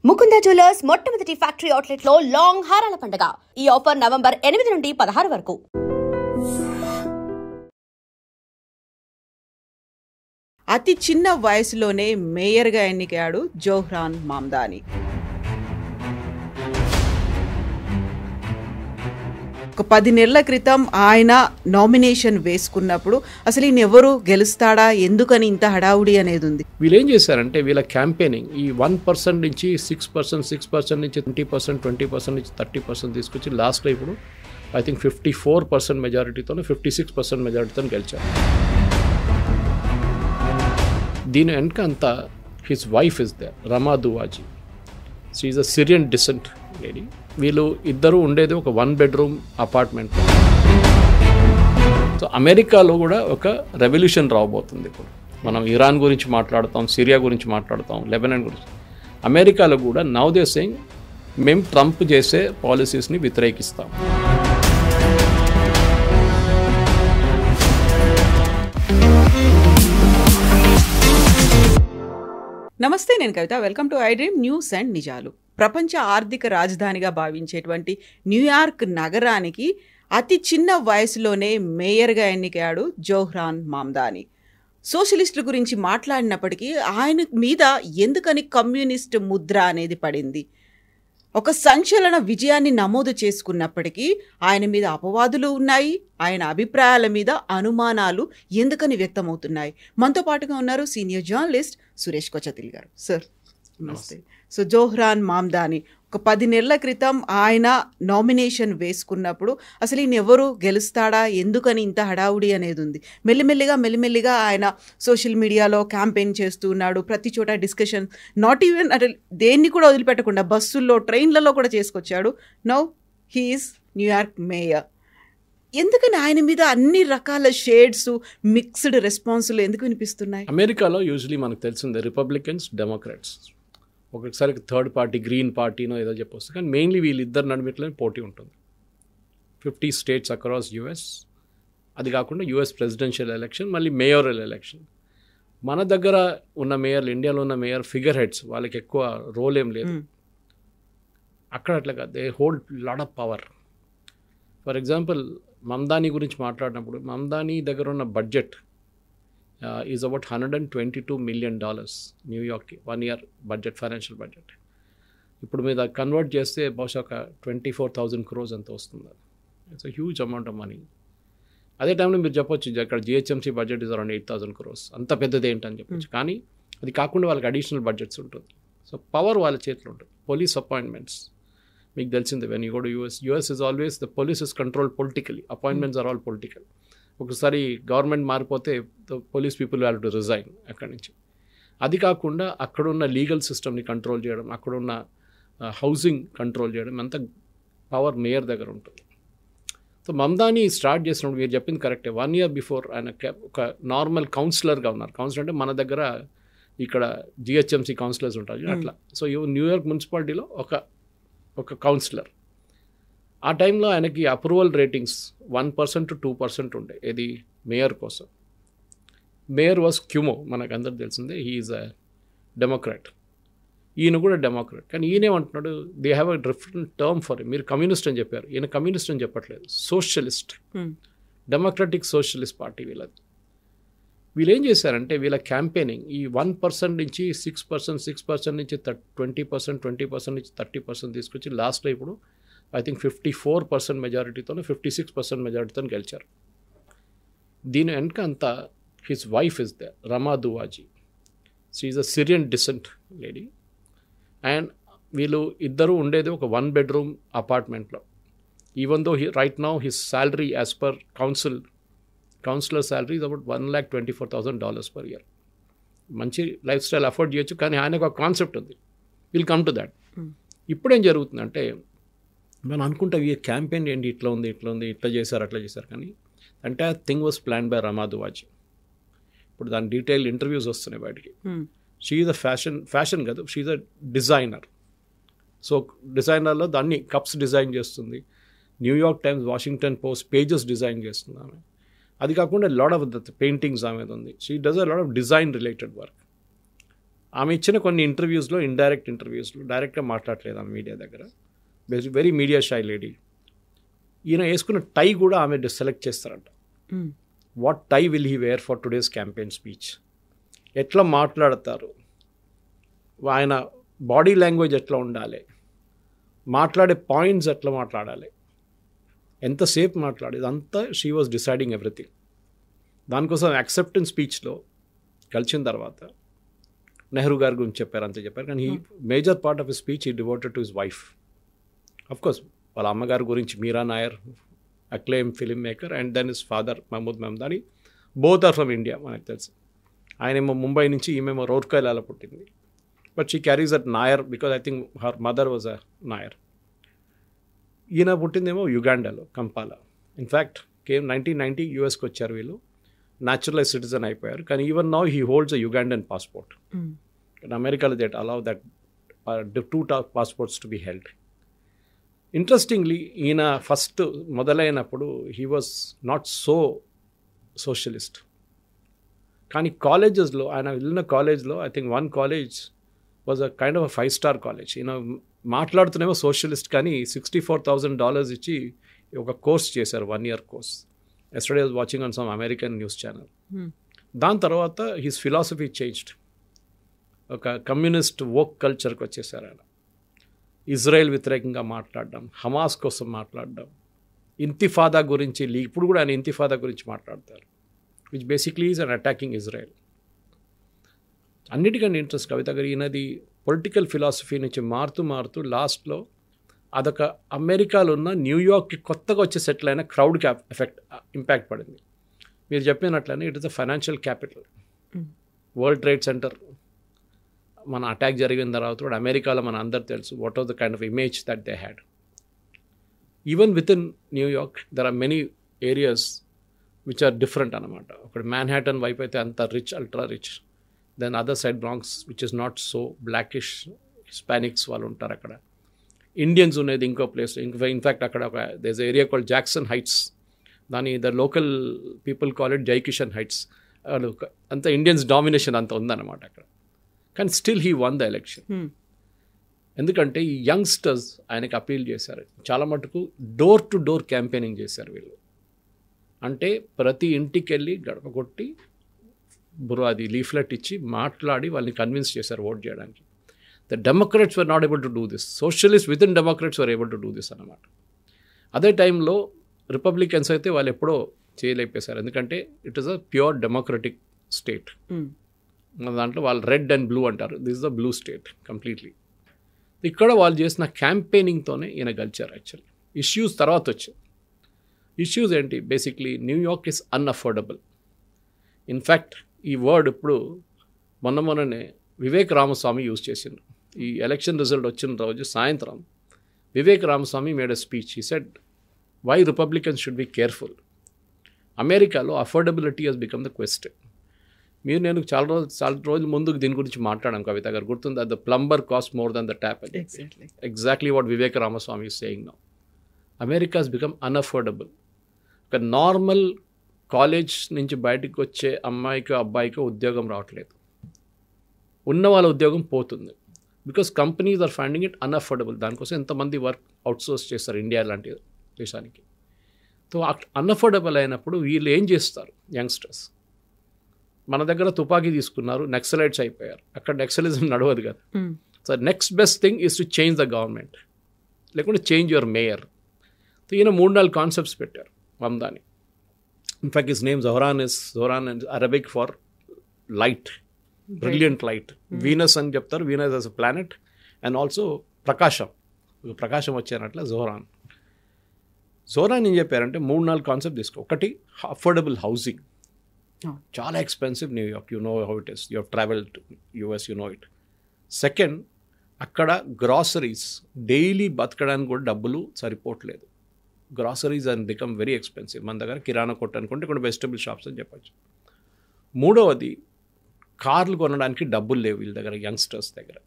Mukunda jewellers మొట్టమొదటి factory outlet లో long హారాల పండుగ. ఈ ఆఫర్ నవంబర్ 8 నుండి 16 వరకు. అతి చిన్న వయసులోనే మేయర్గా ఎన్నికయ్యాడు జోహ్రాన్ మామ్దాని. ఒక 10 నెలల క్రితం ఆయన నామినేషన్ వేసుకున్నప్పుడు అసలు ఈయన ఎవరు గెలుస్తాడా, ఎందుకని ఇంత హడావుడి అనేది ఉంది. వీళ్ళు ఏం చేశారంటే వీళ్ళ క్యాంపెయినింగ్ ఈ 1% నుంచి 6% నుంచి 20% నుంచి 30% తీసుకొచ్చి లాస్ట్లో ఇప్పుడు ఐ థింక్ 54% మెజారిటీతో 56% మెజారిటీతో గెలిచారు. దీని వెనక అంతా his wife is the Rama Duwaji. She is a Syrian descent lady. వీళ్ళు ఇద్దరు ఉండేది ఒక 1 bedroom అపార్ట్మెంట్. సో అమెరికాలో కూడా ఒక రెవల్యూషన్ రాబోతుంది. ఇప్పుడు మనం ఇరాన్ గురించి మాట్లాడతాం, సిరియా గురించి మాట్లాడతాం, లెబనాన్ గురించి. అమెరికాలో కూడా నౌ దే సేయింగ్ మేము ట్రంప్ చేసే పాలసీస్ని వ్యతిరేకిస్తాం. నమస్తే, నేను Kavitha. Welcome to I dream news and నిజాలు. ప్రపంచ ఆర్థిక రాజధానిగా భావించేటువంటి న్యూయార్క్ నగరానికి అతి చిన్న వయసులోనే మేయర్గా ఎన్నికయ్యాడు జోహ్రాన్ మామ్దాని. సోషలిస్టుల గురించి మాట్లాడినప్పటికీ ఆయన మీద ఎందుకని కమ్యూనిస్ట్ ముద్ర అనేది పడింది. ఒక సంచలన విజయాన్ని నమోదు చేసుకున్నప్పటికీ ఆయన మీద అపవాదులు ఉన్నాయి, ఆయన అభిప్రాయాల మీద అనుమానాలు ఎందుకని వ్యక్తమవుతున్నాయి. మనతో పాటుగా ఉన్నారు సీనియర్ జర్నలిస్ట్ సురేష్ కొచతిల్ గారు. సార్ నమస్తే. సో జోహ్రాన్ మామ్దాని ఒక 10 నెలల క్రితం ఆయన నామినేషన్ వేసుకున్నప్పుడు అసలు ఈయన ఎవరు గెలుస్తాడా, ఎందుకని ఇంత హడావుడి అనేది ఉంది. మెల్లిమెల్లిగా ఆయన సోషల్ మీడియాలో క్యాంపెయిన్ చేస్తూ ఉన్నాడు. ప్రతి చోట డిస్కషన్, నాట్ ఈవెన్ అంటే దేన్ని కూడా వదిలిపెట్టకుండా బస్సుల్లో, ట్రైన్లలో కూడా చేసుకొచ్చాడు. Now he is New York mayor. ఎందుకని ఆయన మీద అన్ని రకాల షేడ్స్, మిక్స్డ్ రెస్పాన్సులు ఎందుకు వినిపిస్తున్నాయి? అమెరికాలో యూజువలీ మనకు తెలిసిందే రిపబ్లికన్స్, డెమోక్రాట్స్, ఒకసారి థర్డ్ పార్టీ గ్రీన్ పార్టీనో ఏదో చెప్పొస్తుంది. కానీ మెయిన్లీ వీళ్ళిద్దరు నడిమిట్లోనే పోటీ ఉంటుంది. 50 states అక్రాస్ యుఎస్. అది కాకుండా యుఎస్ ప్రెసిడెన్షియల్ ఎలక్షన్, మళ్ళీ మేయరల్ ఎలక్షన్. మన దగ్గర ఉన్న మేయర్లు, ఇండియాలో ఉన్న మేయర్ ఫిగర్ హెడ్స్, వాళ్ళకి ఎక్కువ రోల్ ఏం లేదు. అక్కడ అట్లా కాదు, they hold lot of power. For example Mamdani గురించి మాట్లాడినప్పుడు మమ్దాని దగ్గర ఉన్న budget is about $122 million న్యూయార్క్కి 1 year budget, financial budget. ఇప్పుడు మీద కన్వర్ట్ చేస్తే బహుశా ఒక 24,000 crores అంత వస్తుంది. It's a huge amount of money. అదే టైంలో మీరు చెప్పొచ్చు అక్కడ GHMC budget is around 8,000 crores, అంత పెద్దది ఏంటని చెప్పొచ్చు. కానీ అది కాకుండా వాళ్ళకి అడిషనల్ బడ్జెట్స్ ఉంటుంది. సో పవర్ వాళ్ళ చేతిలో ఉంటుంది. పోలీస్ అపాయింట్మెంట్స్ మీకు తెలిసిందే, when you go to US is always the police is control politically. Appointments are all political. ఒకసారి గవర్నమెంట్ మారిపోతే the police people have to resign అక్కడి నుంచి. అది కాకుండా అక్కడున్న లీగల్ సిస్టమ్ని కంట్రోల్ చేయడం, అక్కడున్న హౌసింగ్ కంట్రోల్ చేయడం, అంత పవర్ మేయర్ దగ్గర ఉంటుంది. సో మమ్దాని స్టార్ట్ చేసినప్పుడు మీరు చెప్పింది కరెక్టే. 1 year బిఫోర్ ఆయన ఒక నార్మల్ కౌన్సిలర్గా ఉన్నారు. కౌన్సిలర్ అంటే మన దగ్గర ఇక్కడ జిహెచ్ఎంసీ కౌన్సిలర్స్ ఉంటారు అట్లా. సో న్యూయార్క్ మున్సిపాలిటీలో ఒక కౌన్సిలర్. ఆ టైంలో ఆయనకి అప్రూవల్ రేటింగ్స్ 1% to 2% ఉండే. ఇది మేయర్ కోసం. మేయర్ వాజ్ క్యూమో, మనకు అందరికి తెలిసిందే. He is a Democrat. ఈయన కూడా డెమోక్రాట్. కానీ ఈయనేమంటున్నాడు, they have a different term for మీరు కమ్యూనిస్ట్ అని చెప్పారు. ఈయన కమ్యూనిస్ట్ అని చెప్పట్లేదు, సోషలిస్ట్, డెమోక్రటిక్ సోషలిస్ట్ పార్టీ వీళ్ళది. వీళ్ళు ఏం చేశారంటే వీళ్ళ క్యాంపెయినింగ్ ఈ 1% నుంచి 6% నుంచి 20% నుంచి 30% తీసుకొచ్చి లాస్ట్లో ఇప్పుడు ఐ థింక్ 54% మెజారిటీతో 56% మెజారిటీతో గెలిచారు. దీని వెనక అంతా his wife is the Rama Duwaji. She is a Syrian descent lady. And వీళ్ళు ఇద్దరు ఉండేది ఒక 1 bedroom అపార్ట్మెంట్లో. Even though right now his salary as per councillor salary is about $124,000 per year. మంచి లైఫ్ స్టైల్ అఫోర్డ్ చేయొచ్చు. కానీ ఆయనకు ఒక కాన్సెప్ట్ ఉంది, విల్ కమ్ టు దాట్. ఇప్పుడేం జరుగుతుందంటే మనం అనుకుంటాం ఈ క్యాంపెయిన్ ఏంటి ఇట్లా ఉంది, ఇట్లా చేశారు, అట్లా చేశారు. కానీ entire thing was plan by Rama Duwaji. ఇప్పుడు దాని డీటెయిల్ ఇంటర్వ్యూస్ వస్తున్నాయి బయటికి. షీ ఈజ్ అ ఫ్యాషన్ కాదు, she is a designer. So డిజైనర్లో దాన్ని కప్స్ డిజైన్ చేస్తుంది. New York Times, Washington Post pages design చేస్తుంది ఆమె. అది కాకుండా లాట్ ఆఫ్ ద పెయింటింగ్స్ ఆమె ఉంది. She does a lot of design related work. ఆమె ఇచ్చిన కొన్ని ఇంటర్వ్యూస్లో ఇండైరెక్ట్ ఇంటర్వ్యూస్లో డైరెక్ట్గా మాట్లాడలేదు ఆమె మీడియా దగ్గర. Very media shy lady. ఈయన వేసుకున్న టై కూడా ఆమె సెలెక్ట్ చేస్తారంట. What tie will he wear for today's campaign speech, ఎట్లా మాట్లాడతారు, ఆయన బాడీ లాంగ్వేజ్ ఎట్లా ఉండాలి, మాట్లాడే పాయింట్స్ ఎట్లా మాట్లాడాలి, ఎంతసేపు మాట్లాడేది అంతా షీ వాజ్ డిసైడింగ్ ఎవ్రీథింగ్. దానికోసం యాక్సెప్టెన్స్ స్పీచ్లో కలిసిన తర్వాత నెహ్రూ గారి గురించి చెప్పారు, అంతే చెప్పారు. కానీ major part of his speech is devoted to his wife. Of course వాళ్ళ అమ్మగారి గురించి Mira Nair, acclaim film maker, and then his father Mahmood Mamdani, both are from India మనకు తెలుసు. ఆయనేమో ముంబై నుంచి, ఈమెమో రౌర్కెలాలో పుట్టింది. But she carries that Nair because I think her mother was a Nair. ఈయన పుట్టిందేమో యుగాండాలో, కంపాలా. ఇన్ఫ్యాక్ట్ 1990 యూఎస్కి వచ్చారు వీళ్ళు, న్యాచురలైజ్ సిటిజన్ అయిపోయారు. కానీ even now he holds a Ugandan passport. అమెరికాలో that allow that 2 passports to be held. Interestingly ఈయన ఫస్ట్ మొదలైనప్పుడు he was not so socialist. కానీ కాలేజెస్లో ఆయన వెళ్ళిన కాలేజ్లో I think one college was a kind of 5-star college. ఈయన మాట్లాడుతున్నామో సోషలిస్ట్, కానీ $64,000 ఇచ్చి ఒక కోర్స్ చేశారు, 1 year course. Yesterday was watching on some American news channel. దాని తర్వాత హిస్ ఫిలాసఫీ చేంజ్డ్. ఒక కమ్యూనిస్ట్ వోక్ కల్చర్కి వచ్చేసారు ఆయన. ఇజ్రాయెల్ వ్యతిరేకంగా మాట్లాడడం, హమాస్ కోసం మాట్లాడడం, ఇంతిఫాదా గురించి, ఇప్పుడు కూడా ఆయన ఇంతిఫాదా గురించి మాట్లాడతారు, which basically is an attacking Israel. అన్నిటికంటే ఇంట్రెస్ట్ కవిత గారు ఈయనది పొలిటికల్ ఫిలాసఫీ నుంచి మారుతూ లాస్ట్లో అదొక అమెరికాలో ఉన్న న్యూయార్క్కి కొత్తగా వచ్చి సెటిల్ అయిన క్రౌడ్కి ఇంపాక్ట్ పడింది. మీరు చెప్పినట్లనే it is a financial capital. World trade center మన అటాక్ జరిగిన తర్వాత కూడా అమెరికాలో మన అందరు తెలుసు what are the kind of image that they had. Even with in New York there are many areas which are different అనమాట. ఒకటి మ్యాన్హాటన్ వైపు అయితే అంత rich, ultra rich. Then other side Bronx which is not so blackish, Hispanics వాళ్ళు ఉంటారు అక్కడ. Indians ఉండేది ఇంకో ప్లేస్. ఇన్ఫ్యాక్ట్ అక్కడ ఒక there is area called Jackson Heights. దాని the local people call it Jaikishan heights. అంత ఇండియన్స్ డామినేషన్ అంత ఉందన్నమాట అక్కడ. కానీ still he won the election. ఎందుకంటే ఈ యంగ్స్టర్స్ ఆయనకి అపీల్ చేశారు. చాలా మటుకు డోర్ టు డోర్ క్యాంపెయినింగ్ చేశారు వీళ్ళు. అంటే ప్రతి ఇంటికి వెళ్ళి గడప కొట్టి అది లీఫ్లెట్ ఇచ్చి మాట్లాడి వాళ్ళని కన్విన్స్ చేశారు ఓట్ చేయడానికి. The Democrats were not able to do this. Socialist with in Democrats were able to do this అన్నమాట. అదే టైంలో రిపబ్లికన్స్ అయితే వాళ్ళు ఎప్పుడో చేయలేకపోయారు. ఎందుకంటే it is a pure democratic state. మన దాంట్లో వాళ్ళు రెడ్ అండ్ బ్లూ అంటారు. This is the blue state completely. ఇక్కడ వాళ్ళు చేసిన క్యాంపెయినింగ్తోనే ఈయన గెలిచారు. యాక్చువల్లీ ఇష్యూస్ తర్వాత వచ్చాయి. ఇష్యూస్ ఏంటి? Basically New York is అన్అఫోర్డబుల్. ఇన్ఫ్యాక్ట్ ఈ వర్డ్ ఇప్పుడు మొన్ననే వివేక్ రామస్వామి యూజ్ చేసిండ్రు. ఈ ఎలక్షన్ రిజల్ట్ వచ్చిన రోజు సాయంత్రం Vivek Ramaswamy made a speech. He said why Republicans should be careful. అమెరికాలో affordability has become the question. నేను చాలా రోజుల ముందు దీని గురించి మాట్లాడాం కవిత గారు, గుర్తుంది? The plumber cost more than the tap. Exactly what Vivek Ramaswamy is saying now. America he's become unaffordable. ఒక నార్మల్ కాలేజ్ నుంచి బయటకు వచ్చే అమ్మాయికి అబ్బాయికి ఉద్యోగం రావట్లేదు. ఉన్న వాళ్ళ ఉద్యోగం పోతుంది. Because companies are finding it unaffordable. దానికోసం ఎంతమంది వర్క్ అవుట్సోర్స్ చేస్తారు ఇండియా లాంటి దేశానికి. సో అన్అఫోర్డబుల్ అయినప్పుడు వీళ్ళు ఏం చేస్తారు? యంగ్స్టర్స్ మన దగ్గర తుపాకీ తీసుకున్నారు, నక్సలైట్స్ అయిపోయారు. అక్కడ నక్సలిజం నడవదు కదా. So next best thing is to change the government, లేకుంటే చేంజ్ యువర్ మేయర్. సో ఈయన 3-4 కాన్సెప్ట్స్ పెట్టారు Mamdani. In fact his name Zohran and Arabic for light, brilliant light. Venus అని చెప్తారు, Venus as a planet. And also ప్రకాశం వచ్చానట్ల జోహరాన్ ఏం చెప్పారంటే 3-4 కాన్సెప్ట్ తీసుకో. ఒకటి అఫోర్డబుల్ హౌసింగ్. చాలా expensive New York, you know how it is, you have travelled to US, you know it. Second, అక్కడ గ్రాసరీస్ డైలీ బతకడానికి కూడా డబ్బులు సరిపోవట్లేదు. Groceries and become very expensive. మన దగ్గర కిరాణా కొట్టు అనుకుంటే ఇక్కడ వెజిటబుల్ షాప్స్ అని చెప్పచ్చు. మూడవది, కార్లు కొనడానికి డబ్బులు లేవు వీళ్ళ దగ్గర, యంగ్స్టర్స్ దగ్గర.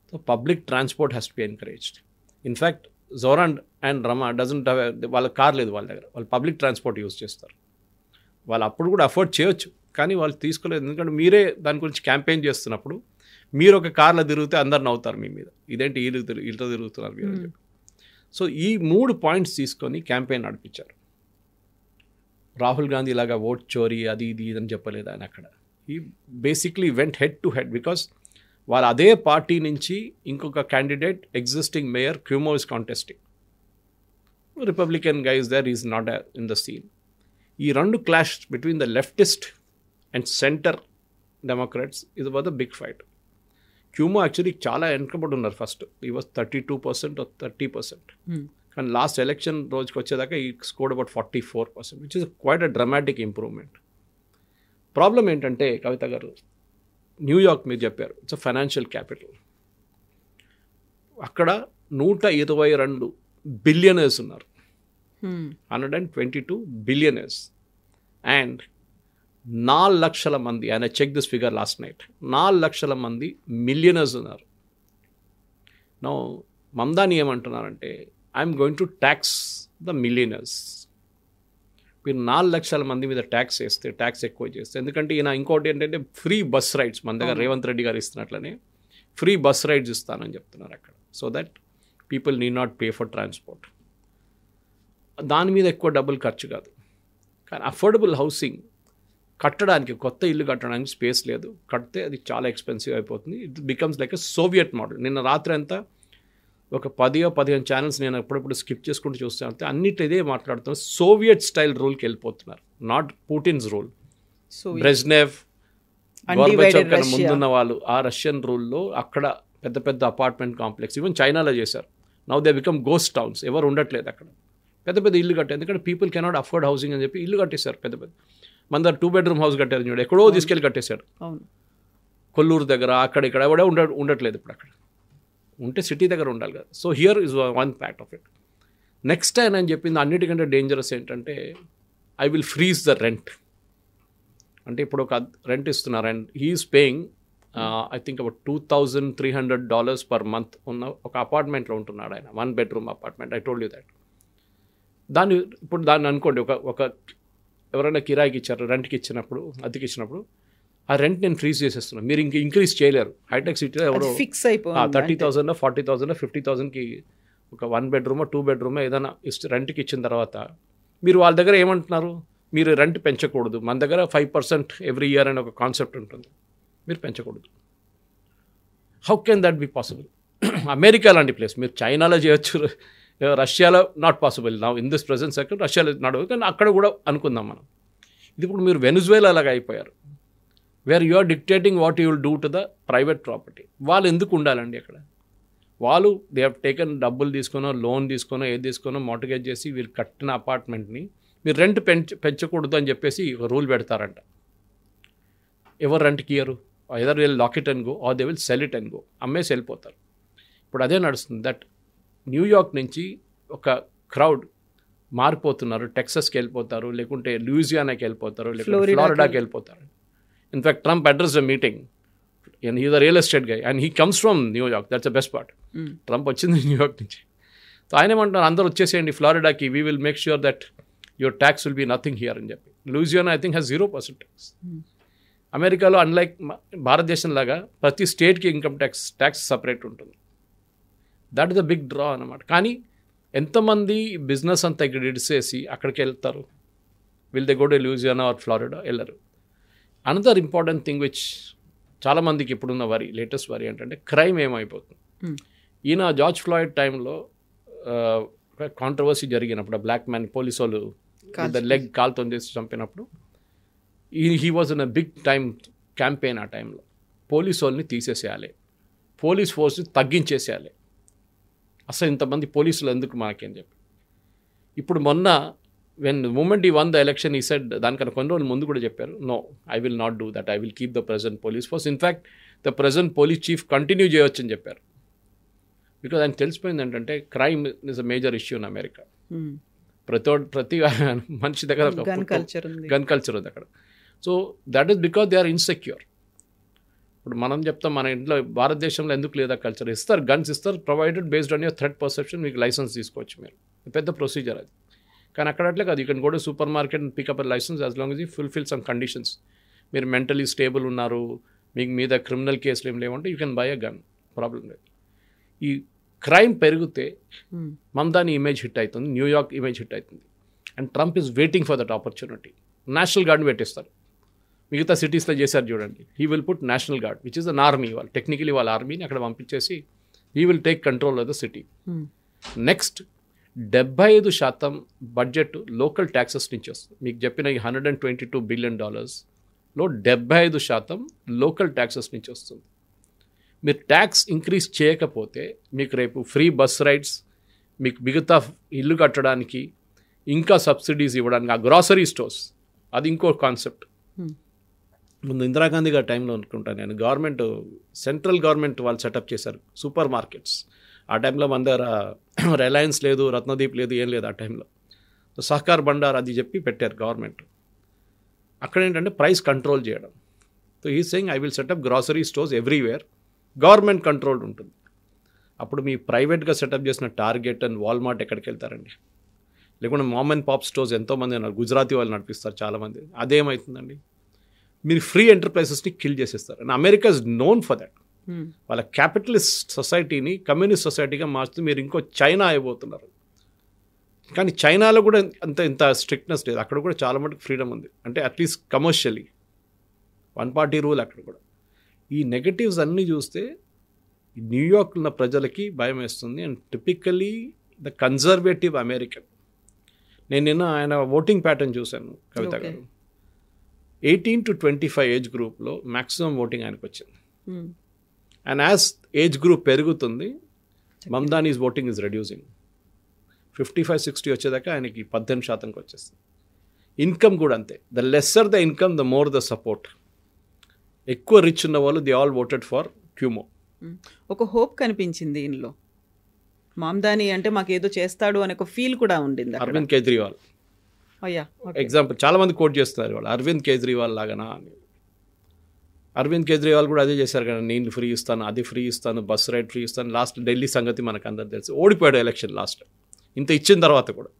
So public transport has to be encouraged. In fact Zohran and Rama doesn't have, వాళ్ళ కార్ లేదు వాళ్ళ దగ్గర, వాళ్ళు పబ్లిక్ ట్రాన్స్పోర్ట్ యూజ్ చేస్తారు. వాళ్ళు అప్పుడు కూడా అఫోర్డ్ చేయొచ్చు, కానీ వాళ్ళు తీసుకోలేదు. ఎందుకంటే మీరే దాని గురించి క్యాంపెయిన్ చేస్తున్నప్పుడు మీరు ఒక కార్లో తిరిగితే అందరు నవ్వుతారు మీ మీద, ఇదేంటి వీళ్ళతో తిరుగుతున్నారు మీరు అని చెప్పి. సో ఈ 3 పాయింట్స్ తీసుకొని క్యాంపెయిన్ నడిపించారు. రాహుల్ గాంధీ ఇలాగా ఓట్ చోరీ అది ఇది అని చెప్పలేదు ఆయన అక్కడ. ఈ basically went head to head because వాళ్ళు అదే పార్టీ నుంచి ఇంకొక candidate existing mayor Cuomo is contesting, Republican guy is there, is not in the scene. ఈ 2 clash between the leftist and centre Democrats ఇది was the big fight. Cuomo actually చాలా వెనకబడి ఉన్నారు. First ఈ వాజ్ 32% or 30%, కానీ last election రోజుకి వచ్చేదాకా ఈ scored about 44%, which is quite a dramatic improvement. Problem ఏంటంటే కవిత గారు, న్యూయార్క్ మీరు చెప్పారు ఇట్స్ అ ఫైనాన్షియల్ క్యాపిటల్. అక్కడ 122 బిలియనర్స్ ఉన్నారు, 122 బిలియనర్స్. అండ్ 4 లక్షల మంది, ఆయన check this figure last night, 4 లక్షల మంది మిలియనర్స్ ఉన్నారు. నౌ మమ్దాని ఏమంటున్నారంటే I'm going to tax the millionaires. మీరు 4 లక్షల మంది మీద ట్యాక్స్ వేస్తే, ట్యాక్స్ ఎక్కువ చేస్తే, ఎందుకంటే ఈయన ఇంకోటి ఏంటంటే ఫ్రీ బస్ రైడ్స్ మన దగ్గర రేవంత్ రెడ్డి గారు ఇస్తున్నట్లనే ఫ్రీ బస్ రైడ్స్ ఇస్తానని చెప్తున్నారు అక్కడ, so that people need not pay for transport. దాని మీద ఎక్కువ డబ్బులు ఖర్చు కాదు. కానీ అఫోర్డబుల్ హౌసింగ్ కట్టడానికి, కొత్త ఇల్లు కట్టడానికి స్పేస్ లేదు, కడితే అది చాలా ఎక్స్పెన్సివ్ అయిపోతుంది. It becomes like a Soviet model. నిన్న రాత్రి అంతా ఒక 10-15 ఛానల్స్ నేను ఎప్పుడప్పుడు స్కిప్ చేసుకుంటూ చూస్తాను, అన్నిటి ఇదే మాట్లాడుతున్నారు. సోవియట్ స్టైల్ రూల్కి వెళ్ళిపోతున్నారు, నాట్ పుటిన్స్ రూల్. బ్రెజ్నెవ్, గోర్బచోవ్ కన్నా ముందున్న వాళ్ళు ఆ రష్యన్ రూల్లో అక్కడ పెద్ద పెద్ద అపార్ట్మెంట్ కాంప్లెక్స్ ఈవెన్ చైనాలో చేశారు. Now they become ghost towns, ఎవరు ఉండట్లేదు అక్కడ. పెద్ద పెద్ద ఇల్లు కట్టారు, ఎందుకంటే పీపుల్ కెనాట్ అఫోర్డ్ హౌసింగ్ అని చెప్పి ఇల్లు కట్టేశారు. పెద్ద పెద్ద మన దగ్గర 2 bedroom హౌస్ కట్టారు చూడు, ఎక్కడో తీసుకెళ్ళి కట్టేశారు. కొల్లూరు దగ్గర అక్కడ ఇక్కడ ఎవడో ఉండట్లేదు ఇప్పుడు. అక్కడ ఉంటే సిటీ దగ్గర ఉండాలి కదా. So here is one part of it. Next ఆయన అని చెప్పింది అన్నిటికంటే డేంజరస్ ఏంటంటే I will freeze the rent. అంటే ఇప్పుడు ఒక రెంట్ ఇస్తున్నారు and he's paying I think about $2,300 per month ఉన్న ఒక అపార్ట్మెంట్లో ఉంటున్నాడు ఆయన, 1 bedroom apartment. I told you that. దాన్ని అనుకోండి, ఒక ఎవరైనా కిరాయికి ఇచ్చారు, రెంట్కి ఇచ్చినప్పుడు, అద్దెకి ఇచ్చినప్పుడు ఆ రెంట్ నేను ఫ్రీజ్ చేసేస్తున్నాను, మీరు ఇంక్రీజ్ చేయలేరు. హైటెక్ సిటీలో ఎవరో ఫిక్స్ అయిపోయి 30,000 40,000 50,000కి ఒక 1 bedroom 2 bedroom ఏదైనా రెంట్కి ఇచ్చిన తర్వాత మీరు వాళ్ళ దగ్గర ఏమంటున్నారు, మీరు రెంట్ పెంచకూడదు, మన దగ్గర 5% ఎవ్రీ ఇయర్ అనే ఒక కాన్సెప్ట్ ఉంటుంది, మీరు పెంచకూడదు. How can that be possible? America లాంటి ప్లేస్, మీరు చైనాలో చేయొచ్చు, రష్యాలో నాట్ పాసిబుల్. నా ఇన్ దిస్ ప్రెజెంట్ సెకండ్ రష్యాలో నడవదు, కానీ అక్కడ కూడా అనుకుందాం మనం. ఇది ఇప్పుడు మీరు వెనుజువేలా లాగా అయిపోయారు, where you are dictating what you will do to the private property. వాళ్ళు ఎందుకు ఉండాలండి అక్కడ? వాళ్ళు దే హ్యావ్ టేకన్ డబ్బులు తీసుకునో లోన్ తీసుకునో ఏది తీసుకునో మోర్టగేజ్ చేసి వీళ్ళు కట్టిన అపార్ట్మెంట్ని మీరు రెంట్ పెంచకూడదు అని చెప్పేసి ఒక రూల్ పెడతారంట. ఎవరు రెంట్కి ఇయ్యరు, either will lock it and go or they will sell it and go, అమ్మేసి వెళ్ళిపోతారు. ఇప్పుడు అదే నడుస్తుంది. దట్ న్యూయార్క్ నుంచి ఒక క్రౌడ్ మారిపోతున్నారు, టెక్సస్కి వెళ్ళిపోతారు, లేకుంటే లూయిజియానాకి వెళ్ళిపోతారు, లేకుంటే ఫ్లోరిడాకి వెళ్ళిపోతారు. In fact Trump address the meeting and he's a real estate guy and he comes from New York. That's the best part. Trump వచ్చింది న్యూయార్క్ నుంచి. సో ఆయన ఏమంటున్నారు, అందరూ వచ్చేసేయండి ఫ్లోరిడాకి, we will make sure that your tax will be nothing here అని చెప్పి. Louisiana I think has 0% tax. అమెరికాలో అన్లైక్ భారతదేశం లాగా ప్రతి స్టేట్కి ఇన్కమ్ ట్యాక్స్ సపరేట్ ఉంటుంది. That is the big draw అన్నమాట. కానీ ఎంతమంది బిజినెస్ అంతా ఇక్కడ ఇడిసేసి అక్కడికి వెళ్తారు? Will they go to Louisiana or Florida? వెళ్ళరు. అనదర్ ఇంపార్టెంట్ థింగ్ విచ్ చాలామందికి ఇప్పుడున్న లేటెస్ట్ వరి ఏంటంటే క్రైమ్ ఏమైపోతుంది. ఈయన జార్జ్ ఫ్లాయిడ్ టైంలో కాంట్రవర్సీ జరిగినప్పుడు, బ్లాక్ మ్యాన్ పోలీసు వాళ్ళు లెగ్ కాల్తో చేసి చంపినప్పుడు he was in a big time campaign. ఆ టైంలో పోలీసు వాళ్ళని తీసేసేయాలి, పోలీస్ ఫోర్స్ని తగ్గించేసేయాలి, అసలు ఇంతమంది పోలీసులు ఎందుకు మాకేం చెప్పి. ఇప్పుడు మొన్న when the moment he won the election, he said, దానికన్నా కొన్ని రోజులు ముందు కూడా చెప్పారు, no I will not do that, I will keep the present police force. In fact the present police chief continue చేయొచ్చు అని చెప్పారు. బికాజ్ ఆయన తెలిసిపోయింది ఏంటంటే crime is a major issue in America. ప్రతి మనిషి దగ్గర గన్ కల్చర్ ఉంది అక్కడ. So that is because they are insecure. ఇప్పుడు మనం చెప్తాం మన ఇంట్లో భారతదేశంలో ఎందుకు లేదా కల్చర్, ఇస్తారు గన్స్ ఇస్తారు, provided based on your threat perception, మీకు లైసెన్స్ తీసుకోవచ్చు మీరు, పెద్ద ప్రొసీజర్ అది. కానీ అక్కడ అట్లే కాదు, you can go to supermarket and pick up a licence as long as you fulfill some conditions. మీరు మెంటలీ స్టేబుల్ ఉన్నారు, మీకు మీద క్రిమినల్ కేసులు ఏం లేవంటే యూ కెన్ బై అ గన్, ప్రాబ్లం లేదు. ఈ క్రైమ్ పెరిగితే మమదాని ఇమేజ్ హిట్ అవుతుంది, న్యూయార్క్ ఇమేజ్ హిట్ అవుతుంది. And Trump is waiting for that opportunity. National గార్డ్ని పెట్టేస్తారు, మిగతా సిటీస్లో చేశారు చూడండి. He will put national guard which is an army. వాళ్ళు టెక్నికలీ వాళ్ళ ఆర్మీని అక్కడ పంపించేసి he will take control of the city. Next 75% budget local taxes నుంచి వస్తుంది. మీకు చెప్పిన ఈ $122 బిలియన్ లో 75% లోకల్ ట్యాక్సెస్ నుంచి వస్తుంది. మీరు ట్యాక్స్ ఇంక్రీజ్ చేయకపోతే మీకు రేపు ఫ్రీ బస్ రైడ్స్, మీకు మిగతా ఇల్లు కట్టడానికి ఇంకా సబ్సిడీస్ ఇవ్వడానికి, ఆ గ్రాసరీ స్టోర్స్ అది ఇంకో కాన్సెప్ట్. ముందు ఇందిరాగాంధీ గారి టైంలో అనుకుంటాను నేను, సెంట్రల్ గవర్నమెంట్ వాళ్ళు సెటప్ చేశారు సూపర్ మార్కెట్స్. ఆ టైంలో మన దగ్గర రిలయన్స్ లేదు, రత్నదీప్ లేదు, ఏం లేదు ఆ టైంలో. సహకార్ బండార్ అది చెప్పి పెట్టారు గవర్నమెంట్. అక్కడ ఏంటంటే ప్రైస్ కంట్రోల్ చేయడం. సో ఈ saying I will setup grocery stores everywhere, government controlled ఉంటుంది. అప్పుడు మీ ప్రైవేట్గా సెటప్ చేసిన టార్గెట్ అండ్ వాల్మార్ట్ ఎక్కడికి వెళ్తారండి? లేకుంటే మామ్ అండ్ పాప్ స్టోర్స్ ఎంతోమంది ఉన్నారు, గుజరాతీ వాళ్ళు నడిపిస్తారు చాలామంది. అదేమవుతుందండి? మీరు ఫ్రీ ఎంటర్ప్రైజెస్ని కిల్ చేసేస్తారు. And America is known for that. వాళ్ళ క్యాపిటలిస్ట్ సొసైటీని కమ్యూనిస్ట్ సొసైటీగా మార్చుతూ మీరు ఇంకో చైనా అయిపోతున్నారు. కానీ చైనాలో కూడా ఇంత స్ట్రిక్ట్నెస్ లేదు. అక్కడ కూడా చాలా మటుకు ఫ్రీడమ్ ఉంది, అంటే at least commercially. One party rule అక్కడ కూడా. ఈ నెగటివ్స్ అన్నీ చూస్తే న్యూయార్క్ ఉన్న ప్రజలకి భయం వేస్తుంది. And typically the conservative American. నేను నిన్న ఆయన ఓటింగ్ ప్యాటర్న్ చూశాను కవిత గారు. 18 to 25 ఏజ్ గ్రూప్లో మ్యాక్సిమం ఓటింగ్ ఆయనకు వచ్చింది. అండ్ యాజ్ ఏజ్ గ్రూప్ పెరుగుతుంది, మమదానీస్ ఓటింగ్ ఈజ్ రెడ్యూసింగ్. 55-60 వచ్చేదాకా ఆయనకి 18%కి వచ్చేస్తుంది. ఇన్కమ్ కూడా అంతే. The lesser the income the more the support. ఎక్కువ రిచ్ ఉన్న వాళ్ళు the all voted for Cuomo. ఒక హోప్ కనిపించింది ఇందులో. మమదాని అంటే మాకు ఏదో చేస్తాడు అనే ఒక ఫీల్ కూడా ఉండింది. అరవింద్ కేజ్రీవాల్ ఎగ్జాంపుల్ చాలా మంది కోట్ చేస్తున్నారు, వాళ్ళు అరవింద్ కేజ్రీవాల్ లాగానా అని. అరవింద్ కేజ్రీవాల్ కూడా అదే చేశారు కదా, నేను ఫ్రీ ఇస్తాను, అది ఫ్రీ ఇస్తాను, బస్ రైడ్ ఫ్రీ ఇస్తాను. లాస్ట్ ఢిల్లీ సంగతి మనకు అందరు తెలుసు, ఓడిపోయాడు ఎలక్షన్ లాస్ట్. ఇంత ఇచ్చిన తర్వాత కూడా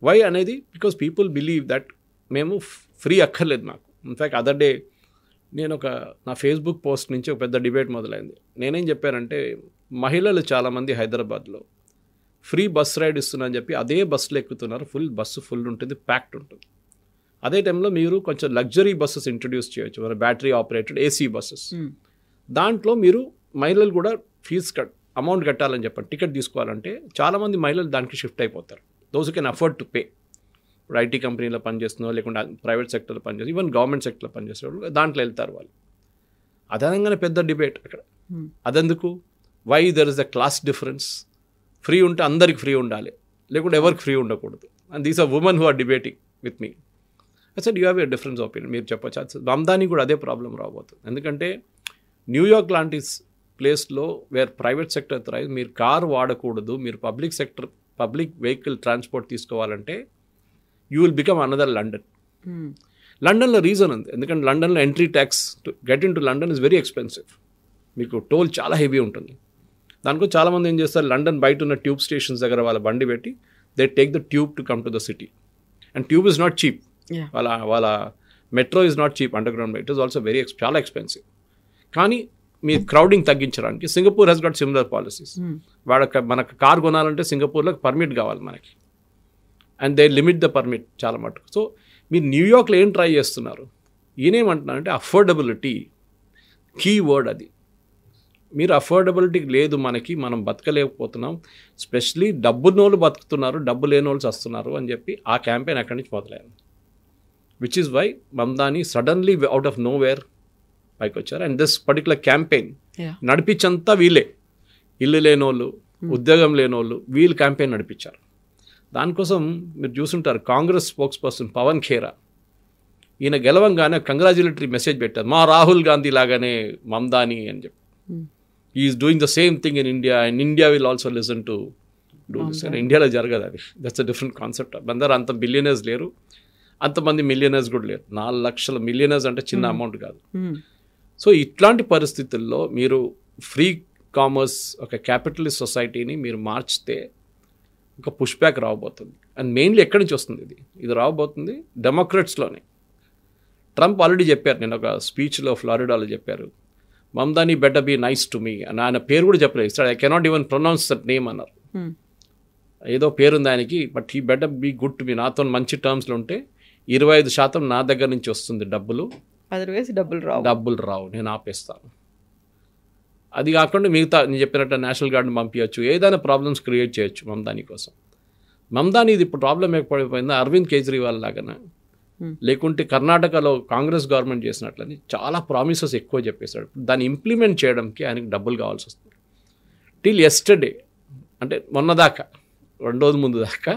వై అనేది, బికాస్ పీపుల్ బిలీవ్ దట్ మేము ఫ్రీ అక్కర్లేదు మాకు. ఇన్ఫ్యాక్ట్ అదర్ డే నేను నా ఫేస్బుక్ పోస్ట్ నుంచి ఒక పెద్ద డిబేట్ మొదలైంది. నేనేం చెప్పానంటే, మహిళలు చాలామంది హైదరాబాద్లో ఫ్రీ బస్ రైడ్ ఇస్తున్నా అని చెప్పి అదే బస్సులో ఎక్కుతున్నారు. బస్సు ఫుల్ ఉంటుంది, ప్యాక్డ్ ఉంటుంది. అదే టైంలో మీరు కొంచెం లగ్జరీ బస్సెస్ ఇంట్రడ్యూస్ చేయొచ్చు, మన బ్యాటరీ ఆపరేటెడ్ ఏసీ బస్సెస్. దాంట్లో మీరు మహిళలు కూడా అమౌంట్ కట్టాలని చెప్పండి, టికెట్ తీసుకోవాలంటే చాలామంది మహిళలు దానికి షిఫ్ట్ అయిపోతారు. Those can afford to pay. ఇప్పుడు ఐటీ కంపెనీలో పనిచేస్తున్నా, లేకుంటే ప్రైవేట్ సెక్టర్లో పనిచేస్తున్నారు, ఈవెన్ గవర్నమెంట్ సెక్టర్లో పనిచేసేవాళ్ళు దాంట్లో వెళ్తారు వాళ్ళు. అదనంగానే పెద్ద డిబేట్ అక్కడ. అదెందుకు? Why there is the class difference? Free ఉంటే అందరికి ఫ్రీ ఉండాలి, లేకుంటే ఎవరికి ఫ్రీ ఉండకూడదు. And these are women who are debating with me. అసలు you have a difference opinion. మీరు చెప్పచ్చు, మమదాని కూడా అదే ప్రాబ్లం రాబోతుంది. ఎందుకంటే న్యూయార్క్ లాంటి ప్లేస్లో వేర్ ప్రైవేట్ సెక్టర్ థ్రైవ్, మీరు కారు వాడకూడదు, మీరు పబ్లిక్ వెహికల్ ట్రాన్స్పోర్ట్ తీసుకోవాలంటే you will become another London. లండన్లో రీజన్ ఉంది, ఎందుకంటే లండన్లో entry tax to get in to London is very expensive. మీకు టోల్ చాలా హెవీ ఉంటుంది. దానికో చాలామంది ఏం చేస్తారు, లండన్ బయట ఉన్న ట్యూబ్ స్టేషన్స్ దగ్గర వాళ్ళ బండి పెట్టి they take the tube to come to the city. And tube is not cheap. వాళ్ళ metro is not cheap, underground it is also చాలా ఎక్స్పెన్సివ్. కానీ మీ క్రౌడింగ్ తగ్గించడానికి Singapore has got similar policies. మనకు కార్ కొనాలంటే సింగపూర్లో permit కావాలి మనకి, and they limit the permit చాలా మటుకు. సో మీరు న్యూయార్క్లో ఏం ట్రై చేస్తున్నారు? ఈయనేమంటున్నారంటే అఫోర్డబిలిటీ కీ వర్డ్. అది మీరు అఫోర్డబిలిటీ లేదు మనకి, మనం బతకలేకపోతున్నాం, స్పెషలీ డబ్బున్నోళ్ళు బతుకుతున్నారు, డబ్బు లేని వాళ్ళు వస్తున్నారు అని చెప్పి ఆ క్యాంపెయిన్ అక్కడి నుంచి మొదలైంది. Which is why Mamdani suddenly out of nowhere పైకి వచ్చారు. అండ్ దిస్ పర్టికులర్ క్యాంపెయిన్ నడిపించంతా వీళ్ళే, ఇల్లు లేనోళ్ళు, ఉద్యోగం లేనోళ్ళు, వీళ్ళు క్యాంపెయిన్ నడిపించారు. దానికోసం మీరు చూసుంటారు, కాంగ్రెస్ స్పోక్స్ పర్సన్ పవన్ ఖేరా ఈయన గెలవంగానే కంగ్రాచులేటరీ మెసేజ్ పెట్టారు, మా రాహుల్ గాంధీ లాగానే మమదాని అని చెప్పి. Is doing the same thing in India and India will also listen to do this. ఇండియాలో జరగదు అది. That's a different concept. మన దగ్గర అంత బిలియనర్స్ లేరు, అంతమంది మిలియనర్స్ కూడా లేరు. 4 లక్షల మిలియనర్స్ అంటే చిన్న అమౌంట్ కాదు. సో ఇట్లాంటి పరిస్థితుల్లో మీరు ఫ్రీ కామర్స్, ఒక క్యాపిటలిస్ట్ సొసైటీని మీరు మార్చితే ఒక పుష్ బ్యాక్ రాబోతుంది. అండ్ మెయిన్లీ ఎక్కడి నుంచి వస్తుంది ఇది రాబోతుంది? డెమోక్రాట్స్లోనే. ట్రంప్ ఆల్రెడీ చెప్పారు, నేను ఒక స్పీచ్లో ఫ్లారిడాలో చెప్పారు, Mamdani better be nice to me అని. ఆయన పేరు కూడా చెప్పలేదు, ఇస్తాడు I cannot even pronounce that name అన్నారు. ఏదో పేరుంది ఆయనకి, but he better be good to me, నాతో మంచి టర్మ్స్లో ఉంటే 25% నా దగ్గర నుంచి వస్తుంది డబ్బులు, అదర్వైజ్ డబ్బులు రావు, నేను ఆపేస్తాను. అది కాకుండా మిగతా నేను చెప్పినట్టు నేషనల్ గార్డ్ని పంపించవచ్చు, ఏదైనా ప్రాబ్లమ్స్ క్రియేట్ చేయొచ్చు మమ్దాని కోసం. మమ్దాని ఇది ఇప్పుడు ప్రాబ్లం ఏర్పడిపోయిందా అరవింద్ కేజ్రీవాల్ లాగానే, లేకుంటే కర్ణాటకలో కాంగ్రెస్ గవర్నమెంట్ చేసినట్లని చాలా ప్రామిసెస్ ఎక్కువ చెప్పేశాడు. దాన్ని ఇంప్లిమెంట్ చేయడానికి ఆయనకి డబ్బులు కావాల్సి వస్తుంది. టిల్ ఎస్టర్డే, అంటే మొన్నదాకా 2 రోజుల ముందు దాకా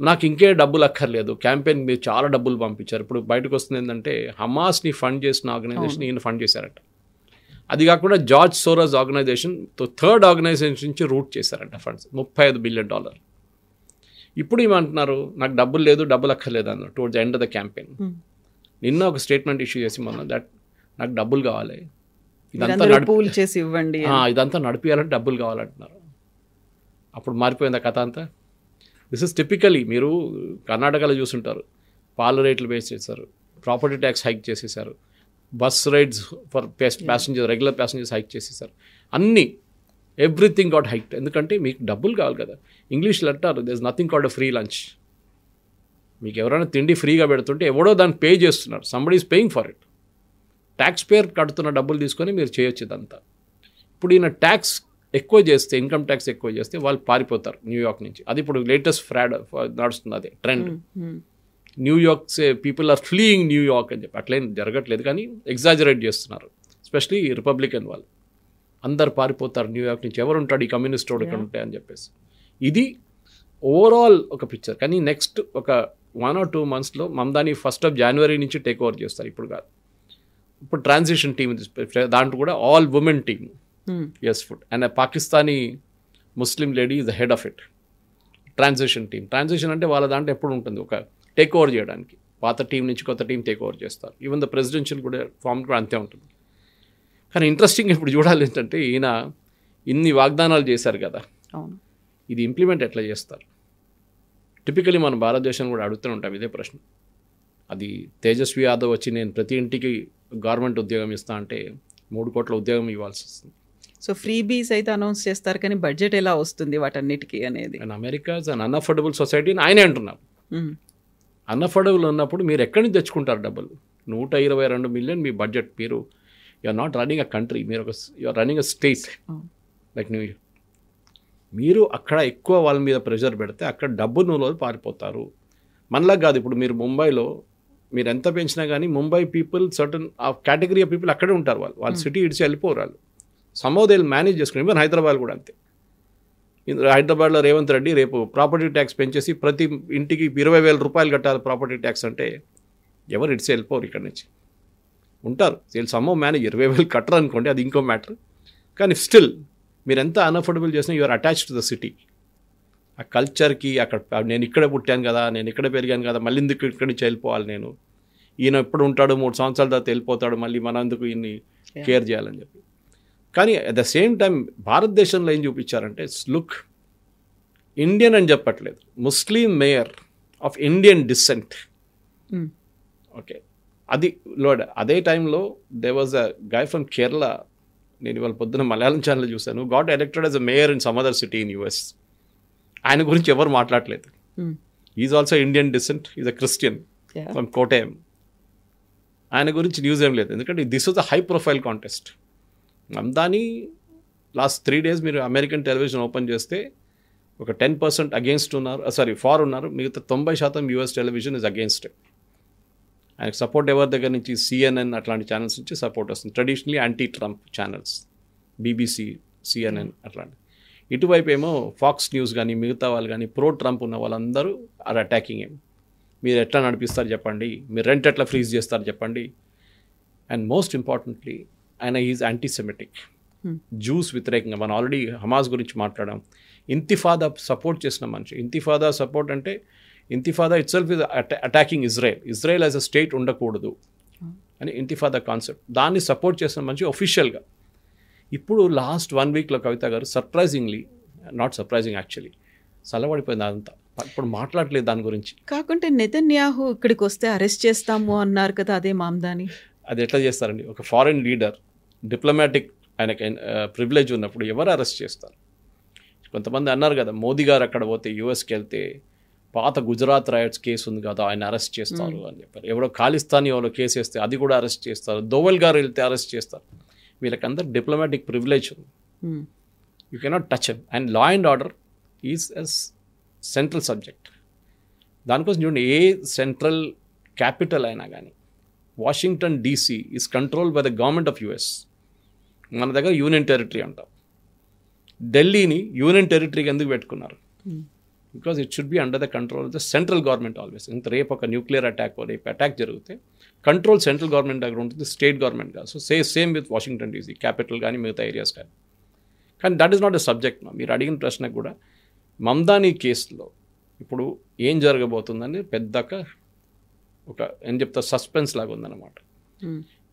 నాకు ఇంకే డబ్బులు అక్కర్లేదు, క్యాంపెయిన్ మీరు చాలా డబ్బులు పంపించారు. ఇప్పుడు బయటకు వస్తుంది ఏంటంటే హమాస్ని ఫండ్ చేసిన ఆర్గనైజేషన్ ఈయన ఫండ్ చేశారట. అది కాకుండా George Soros organisation, third organisation నుంచి రూట్ చేశారంట ఫండ్స్, $35 బిలియన్. ఇప్పుడు ఏమంటున్నారు, నాకు డబ్బులు లేదు, డబ్బులు అక్కర్లేదు అన్నారు towards the end of the campaign. నిన్న ఒక స్టేట్మెంట్ ఇష్యూ చేసి మొన్న దట్ నాకు డబ్బులు కావాలి, ఇదంతా నడిపియాలంటే డబ్బులు కావాలంటున్నారు. అప్పుడు మారిపోయింది ఆ కథ అంతా. దిస్ ఇస్ టిపికలీ, మీరు కర్ణాటకలో చూసుంటారు, పాల రేట్లు వేసి చేశారు, ప్రాపర్టీ ట్యాక్స్ హైక్ చేసేసారు, bus rides for passenger regular passengers hike చేసేసారు, అన్నీ ఎవ్రీథింగ్ గాట్ హైక్. ఎందుకంటే మీకు డబ్బులు కావాలి కదా. ఇంగ్లీష్లో అంటారు this nothing called a free lunch. మీకు ఎవరైనా తిండి ఫ్రీగా పెడుతుంటే ఎవడో దాన్ని పే చేస్తున్నారు, somebody is paying for it. Tax payer కడుతున్న డబ్బులు తీసుకొని మీరు చేయొచ్చు ఇదంతా. ఇప్పుడు ఈయన ట్యాక్స్ ఎక్కువ చేస్తే, ఇన్కమ్ ట్యాక్స్ ఎక్కువ చేస్తే వాళ్ళు పారిపోతారు న్యూయార్క్ నుంచి. అది ఇప్పుడు లేటెస్ట్ ఫ్రాడ్ నడుస్తుంది, అదే trend. New York people are fleeing New York అని చెప్పి అట్లేం జరగట్లేదు, కానీ ఎగ్జాజరేట్ చేస్తున్నారు, ఎస్పెషలీ రిపబ్లికన్ వాళ్ళు. అందరు పారిపోతారు న్యూయార్క్ నుంచి, ఎవరు ఉంటాడు ఈ కమ్యూనిస్ట్ రోడ్ ఇక్కడ ఉంటాయి అని చెప్పేసి. ఇది ఓవరాల్ ఒక పిక్చర్. కానీ నెక్స్ట్ ఒక 1 or 2 monthsలో మమ్దాని 1st of January నుంచి టేక్ ఓవర్ చేస్తారు. ఇప్పుడు కాదు, ఇప్పుడు ట్రాన్సిషన్ టీమ్, దాంట్లో కూడా ఆల్ ఉమెన్ టీమ్, ఎస్ ఫుడ్ and Pakistani Muslim lady is the head of it. Transition team, transition అంటే వాళ్ళ దాంట్లో ఎప్పుడు ఉంటుంది, ఒక టేక్ ఓవర్ చేయడానికి పాత టీం నుంచి కొత్త టీం టేక్ ఓవర్ చేస్తారు. ఈవెన్ ద ప్రెసిడెన్షియల్ కూడా ఫామ్ కూడా అంతే ఉంటుంది. కానీ ఇంట్రెస్టింగ్ ఇప్పుడు చూడాలి ఏంటంటే, ఈయన ఇన్ని వాగ్దానాలు చేశారు కదా, ఇది ఇంప్లిమెంట్ ఎట్లా చేస్తారు? టిపికలీ మన భారతదేశం కూడా అడుగుతూనే ఉంటాం ఇదే ప్రశ్న. అది తేజస్వి యాదవ్ వచ్చి నేను ప్రతి ఇంటికి గవర్నమెంట్ ఉద్యోగం ఇస్తా అంటే 3 కోట్ల ఉద్యోగం ఇవ్వాల్సి వస్తుంది. సో ఫ్రీ బీస్ అయితే అనౌన్స్ చేస్తారు, కానీ బడ్జెట్ ఎలా వస్తుంది వాటన్నిటికీ అనేది? And America is an అన్అఫోర్డబుల్ society అని ఆయనే అంటున్నారు. అన్అఫోర్డబుల్ ఉన్నప్పుడు మీరు ఎక్కడి నుంచి తెచ్చుకుంటారు డబ్బులు? 122 మిలియన్ మీ బడ్జెట్. మీరు you are not running a country, మీరు you are running a state like New York. మీరు అక్కడ ఎక్కువ వాళ్ళ మీద ప్రెషర్ పెడితే అక్కడ డబ్బు నూలో పారిపోతారు. మనలా కాదు, ఇప్పుడు మీరు ముంబైలో మీరు ఎంత పెంచినా కానీ ముంబై పీపుల్ సర్టన్ ఆ కేటగిరీ ఆఫ్ పీపుల్ అక్కడే ఉంటారు. వాళ్ళు సిటీ ఇడిచి వెళ్ళిపోరు, వాళ్ళు సమ్హౌ దే విల్ మేనేజ్ చేసుకుని. ఈవెన్ హైదరాబాద్ కూడా అంతే. హైదరాబాద్లో రేవంత్ రెడ్డి రేపు ప్రాపర్టీ ట్యాక్స్ పెంచేసి ప్రతి ఇంటికి 20,000 రూపాయలు కట్టాలి ప్రాపర్టీ ట్యాక్స్ అంటే ఎవరు ఇడిచి వెళ్ళిపోరు, ఇక్కడ నుంచి ఉంటారు. వీళ్ళు సమ్హౌ మేనేజ్. 20,000 కట్టరు అనుకోండి, అది ఇంకో మ్యాటర్. కానీ స్టిల్ మీరు ఎంత అన్అఫోర్డబుల్ చేసినా you're attached to the city. ఆ కల్చర్కి, అక్కడ నేను ఇక్కడే పుట్టాను కదా, నేను ఇక్కడే పెరిగాను కదా, మళ్ళీ ఎందుకు ఇక్కడి నుంచి వెళ్ళిపోవాలి నేను? ఈయన ఎప్పుడు ఉంటాడు, 3 సంవత్సరాల తర్వాత వెళ్ళిపోతాడు, మళ్ళీ మన ఎందుకు ఈయన్ని కేర్ చేయాలని చెప్పి. కానీ అట్ ద సేమ్ టైం భారతదేశంలో ఏం చూపించారంటే, లుక్ ఇండియన్ అని చెప్పట్లేదు, Muslim mayor of Indian descent. Okay, అది లోడ్. అదే టైంలో they was a guy from Kerala, నేను ఇవాళ పొద్దున మలయాళం ఛానల్ చూశాను, got elected as a mayor in some other city in US. ఆయన గురించి ఎవరు మాట్లాడలేదు. Is also Indian descent, is a Christian from Kottayam. ఆయన గురించి న్యూస్ ఏం లేదు, ఎందుకంటే this was a high profile contest. Mamdani last 3 days మీరు అమెరికన్ టెలివిజన్ ఓపెన్ చేస్తే ఒక 10% అగేన్స్ట్ ఉన్నారు, ఫార్ ఉన్నారు, మిగతా 90% యూఎస్ టెలివిజన్ ఇస్ అగేన్స్ట్. ఆయనకు సపోర్ట్ ఎవరి దగ్గర నుంచి? CNN అట్లాంటి ఛానల్స్ నుంచి సపోర్ట్ వస్తుంది. Traditionally anti Trump channels, BBC, CNN అట్లాంటి. ఇటువైపు ఏమో ఫాక్స్ న్యూస్ కానీ మిగతా వాళ్ళు కానీ ప్రో ట్రంప్ ఉన్న వాళ్ళందరూ ఆర్ అటాకింగ్ ఏం. మీరు ఎట్లా నడిపిస్తారు చెప్పండి, మీరు రెంట్ ఎట్లా ఫ్రీజ్ చేస్తారు చెప్పండి. అండ్ మోస్ట్ ఇంపార్టెంట్లీ ఆయన ఈజ్ యాంటీసెమిటిక్, జూస్ వ్యతిరేకంగా. మనం ఆల్రెడీ హమాస్ గురించి మాట్లాడాం. ఇంతిఫాదా సపోర్ట్ చేసిన మనిషి. ఇంతిఫాదా సపోర్ట్ అంటే ఇంతిఫాదా itself is attacking Israel as a state ఉండకూడదు అని ఇంతిఫాదా కాన్సెప్ట్. దాన్ని సపోర్ట్ చేసిన మనిషి ఒఫిషియల్గా. ఇప్పుడు లాస్ట్ 1 weekలో కవిత గారు సర్ప్రైజింగ్లీ, నాట్ సర్ప్రైజింగ్ యాక్చువల్లీ, చల్లబడిపోయింది అదంతా. ఇప్పుడు మాట్లాడలేదు దాని గురించి. కాకుంటే నెతన్యాహు ఇక్కడికి వస్తే అరెస్ట్ చేస్తాము అన్నారు కదా, అదే మామ్దాని. అది ఎట్లా చేస్తారండి? ఒక ఫారెన్ లీడర్ డిప్లొమాటిక్ ఆయనకి ప్రివిలేజ్ ఉన్నప్పుడు ఎవరు అరెస్ట్ చేస్తారు? కొంతమంది అన్నారు కదా, మోదీ గారు అక్కడ పోతే యూఎస్కి వెళ్తే పాత గుజరాత్ రైట్స్ కేసు ఉంది కదా, ఆయన అరెస్ట్ చేస్తారు అని చెప్పారు. ఎవరో ఖాళిస్తానీ ఎవరో కేసు వేస్తే అది కూడా అరెస్ట్ చేస్తారు. దోవల్ గారు వెళ్తే అరెస్ట్ చేస్తారు. వీళ్ళకందరూ డిప్లొమాటిక్ ప్రివిలేజ్ ఉంది. You cannot touch him. And law and order is as central subject. దానికోసం చూడండి, ఏ సెంట్రల్ క్యాపిటల్ అయినా కానీ Washington DC is controlled by the government of US. మన దగ్గర యూనియన్ టెరిటరీ అంటాం. ఢిల్లీని యూనియన్ టెరిటరీకి ఎందుకు పెట్టుకున్నారు? Because it should be under the control of the central government always. ఇంత రేపు ఒక న్యూక్లియర్ అటాక్ రేపు అటాక్ జరిగితే కంట్రోల్ సెంట్రల్ గవర్నమెంట్ దగ్గర ఉంటుంది, స్టేట్ గవర్నమెంట్ కాదు. So same with Washington DC, capital కానీ మిగతా ఏరియాస్ కానీ. కానీ that is not a subject. మీరు అడిగిన ప్రశ్నకు కూడా మమ్దానీ కేసులో ఇప్పుడు ఏం జరగబోతుందని పెద్దక ఒక ఏం చెప్తా సస్పెన్స్ లాగా ఉందన్నమాట.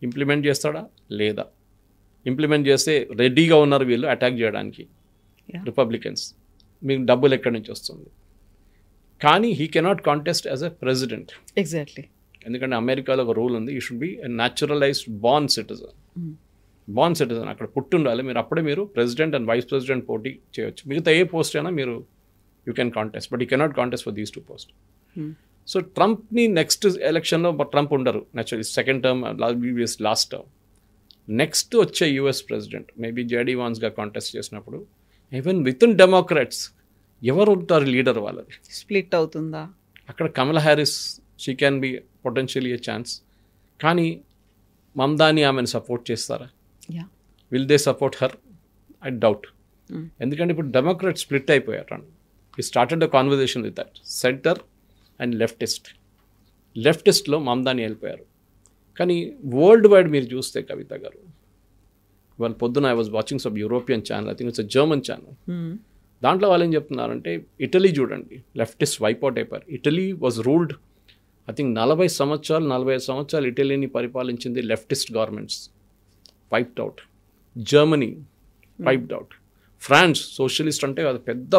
ఇంప్లిమెంట్ చేస్తాడా లేదా? ఇంప్లిమెంట్ చేస్తే రెడీగా ఉన్నారు వీళ్ళు అటాక్ చేయడానికి రిపబ్లికన్స్. మీకు డబ్బులు ఎక్కడి నుంచి వస్తుంది? కానీ he cannot contest as a president. Exactly. ఎందుకంటే అమెరికాలో ఒక రూల్ ఉంది, you should be a naturalised born citizen. Born citizen అక్కడ పుట్టుండాలి మీరు, అప్పుడే మీరు ప్రెసిడెంట్ అండ్ వైస్ ప్రెసిడెంట్ పోటీ చేయొచ్చు. మిగతా ఏ పోస్ట్ అయినా మీరు you can contest, but you cannot contest for these 2 post. So ట్రంప్ని నెక్స్ట్ ఎలక్షన్లో ట్రంప్ ఉండరు naturally, second term last term. Next వచ్చే యూఎస్ ప్రెసిడెంట్ మేబీ జేడీ వాన్స్గా కాంటెస్ట్ చేసినప్పుడు ఈవెన్ విత్ ఇన్ డెమోక్రాట్స్ ఎవరు ఉంటారు లీడర్? వాళ్ళది స్ప్లిట్ అవుతుందా? అక్కడ Kamala Harris she can be potentially a chance. కానీ మమ్దాని ఆమెను సపోర్ట్ చేస్తారా? Will they support her? I doubt. ఎందుకంటే ఇప్పుడు డెమోక్రాట్ స్ప్లిట్ అయిపోయారు. ఈ started the conversation with that center and లెఫ్టిస్ట్లో మమ్దాని వెళ్ళిపోయారు. కానీ వరల్డ్ వైడ్ మీరు చూస్తే కవిత గారు, వాళ్ళు పొద్దున I was watching some European channel, I think it's a German channel. దాంట్లో వాళ్ళు ఏం చెప్తున్నారంటే ఇటలీ చూడండి, లెఫ్టిస్ట్ వైప్అవుట్ అయిపోయారు. Italy was ruled I think 45 సంవత్సరాలు ఇటలీని పరిపాలించింది leftist governments, wiped out. Germany wiped out. France socialist అంటే అది పెద్ద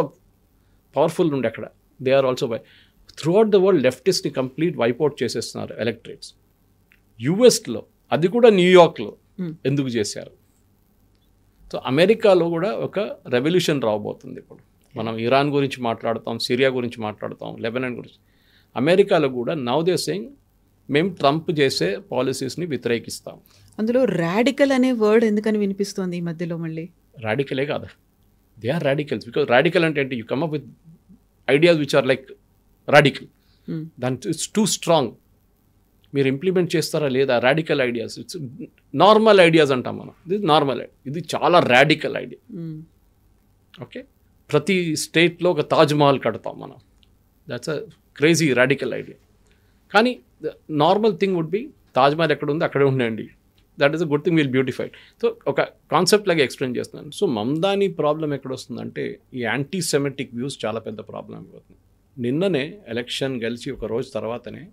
పవర్ఫుల్ ఉండే అక్కడ, they are also throughout the world లెఫ్టిస్ట్ని కంప్లీట్ వైప్అవుట్ చేసేస్తున్నారు ఎలక్టరేట్స్. యుఎస్లో అది కూడా న్యూయార్క్లో ఎందుకు చేశారు? సో అమెరికాలో కూడా ఒక రెవల్యూషన్ రాబోతుంది. ఇప్పుడు మనం ఇరాన్ గురించి మాట్లాడతాం, సిరియా గురించి మాట్లాడతాం, లెబనాన్ గురించి. అమెరికాలో కూడా నౌ దే సేయింగ్ మేము ట్రంప్ చేసే పాలసీస్ని వ్యతిరేకిస్తాం. అందులో రాడికల్ అనే వర్డ్ ఎందుకని వినిపిస్తుంది ఈ మధ్యలో? మళ్ళీ రాడికలే కాదు, they are radicals. Because radical అంటే ఏంటి? You come up with ideas which are like radical. దాని ఇట్స్ టూ స్ట్రాంగ్. మీరు ఇంప్లిమెంట్ చేస్తారా లేదా? Radical ideas, it's normal ideas అంటాం మనం. ఇది నార్మల్, ఇది చాలా రాడికల్ ఐడియా. ఓకే, ప్రతి స్టేట్లో ఒక తాజ్మహల్ కడతాం మనం, that's a crazy radical idea. కానీ normal thing would be Taj Mahal ఎక్కడ ఉంది అక్కడే ఉండండి, that is a good thing, will బ్యూటిఫైడ్. So ఒక కాన్సెప్ట్ లాగా ఎక్స్ప్లెయిన్ చేస్తున్నాను. సో మమ్దాని ప్రాబ్లం ఎక్కడ వస్తుందంటే ఈ యాంటీ సెమెటిక్ వ్యూస్ చాలా పెద్ద ప్రాబ్లం అయిపోతుంది. నిన్ననే ఎలక్షన్ గెలిచి ఒక రోజు తర్వాతనే